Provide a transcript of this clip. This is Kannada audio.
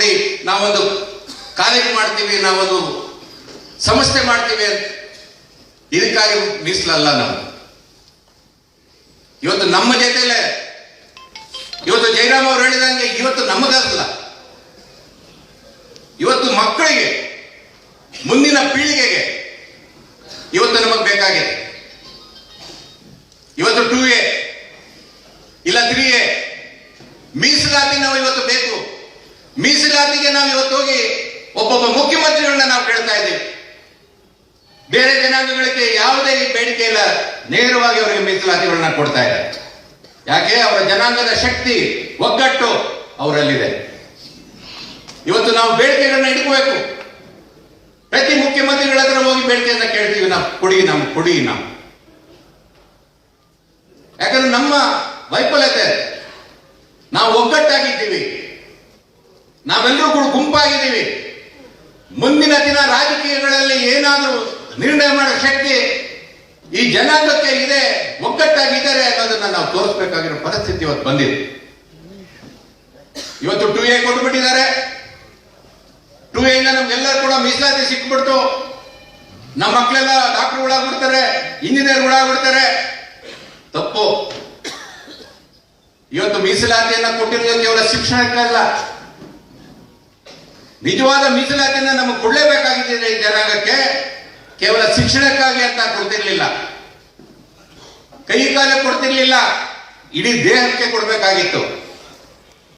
ಕೊಡಿ, ನಾವೊಂದು ಕಾಲೇಜ್ ಮಾಡ್ತೀವಿ, ನಾವೊಂದು ಸಂಸ್ಥೆ ಮಾಡ್ತೀವಿ ಅಂತ. ಇದಕ್ಕಾಗಿ ಮೀಸಲಲ್ಲ ನಾವು. ಇವತ್ತು ನಮ್ಮ ಜೊತೆಲೆ ಇವತ್ತು ಜಯರಾಮ್ ಅವರು ಹೇಳಿದಂಗೆ ಇವತ್ತು ನಮಗಲ್ಲ, ಇವತ್ತು ಮಕ್ಕಳಿಗೆ, ಮುಂದಿನ ಪೀಳಿಗೆಗೆ ಇವತ್ತು ನಮಗೆ ಬೇಕಾಗಿದೆ. ಇವತ್ತು 2A ಇಲ್ಲ 3A ಮೀಸಲಾತಿ ನಾವು ಇವತ್ತು ಬೇಕು. ಮೀಸಲಾತಿಗೆ ನಾವು ಇವತ್ತು ಹೋಗಿ ಒಬ್ಬೊಬ್ಬ ಮುಖ್ಯಮಂತ್ರಿಗಳನ್ನ ನಾವು ಕೇಳ್ತಾ ಇದ್ದೀವಿ. ಬೇರೆ ಜನಾಂಗಗಳಿಗೆ ಯಾವುದೇ ಬೇಡಿಕೆ ಇಲ್ಲ, ನೇರವಾಗಿ ಅವರಿಗೆ ಮೀಸಲಾತಿಗಳನ್ನ ಕೊಡ್ತಾ ಇದ್ದಾರೆ. ಯಾಕೆ? ಅವರ ಜನಾಂಗದ ಶಕ್ತಿ, ಒಗ್ಗಟ್ಟು ಅವರಲ್ಲಿದೆ. ಇವತ್ತು ನಾವು ಬೇಡಿಕೆಗಳನ್ನ ಇಟ್ಕೋಬೇಕು. ಪ್ರತಿ ಮುಖ್ಯಮಂತ್ರಿಗಳ ಹತ್ರ ಹೋಗಿ ಬೇಡಿಕೆಯನ್ನ ಕೇಳ್ತೀವಿ, ನಾವು ಕೊಡಿ ನಾವು. ಯಾಕಂದ್ರೆ ನಮ್ಮ ವೈಫಲ್ಯತೆ, ನಾವು ಒಗ್ಗಟ್ಟಾಗಿದ್ದೀವಿ, ನಾವೆಲ್ಲರೂ ಕೂಡ ಗುಂಪಾಗಿದ್ದೀವಿ. ಮುಂದಿನ ದಿನ ರಾಜಕೀಯಗಳಲ್ಲಿ ಏನಾದರೂ ನಿರ್ಣಯ ಮಾಡೋ ಶಕ್ತಿ ಈ ಜನಾಂಗಕ್ಕೆ ಇದೆ, ಒಗ್ಗಟ್ಟಾಗಿದ್ದಾರೆ ಅನ್ನೋದನ್ನ ನಾವು ತೋರಿಸಬೇಕಾಗಿರೋ ಪರಿಸ್ಥಿತಿ ಇವತ್ತು ಬಂದಿದೆ. ಇವತ್ತು 2A ಕೊಟ್ಬಿಟ್ಟಿದ್ದಾರೆ. 2A ಇಂದ ನಮ್ಗೆಲ್ಲರೂ ಕೂಡ ಮೀಸಲಾತಿ ಸಿಕ್ಬಿಡ್ತು. ನಮ್ಮ ಮಕ್ಕಳೆಲ್ಲ ಡಾಕ್ಟರ್ಗಳಾಗ್ಬಿಡ್ತಾರೆ, ಇಂಜಿನಿಯರ್ಗಳಾಗ್ಬಿಡ್ತಾರೆ. ತಪ್ಪು. ಇವತ್ತು ಮೀಸಲಾತಿಯನ್ನ ಕೊಟ್ಟಿರೋದು ಕೇವಲ ಶಿಕ್ಷಣಕ್ಕಲ್ಲ, ನಿಜವಾದ ಮೀಸಲಾತಿಯನ್ನ ನಮಗೆ ಕೊಡಲೇಬೇಕಾಗಿದೆ. ಈ ಜನಾಂಗಕ್ಕೆ ಕೇವಲ ಶಿಕ್ಷಣಕ್ಕಾಗಿ ಅಂತ ಕೊಡ್ತಿರ್ಲಿಲ್ಲ, ಕೈ ಕಾಲ ಕೊಡ್ತಿರ್ಲಿಲ್ಲ, ಇಡೀ ದೇಹಕ್ಕೆ ಕೊಡಬೇಕಾಗಿತ್ತು.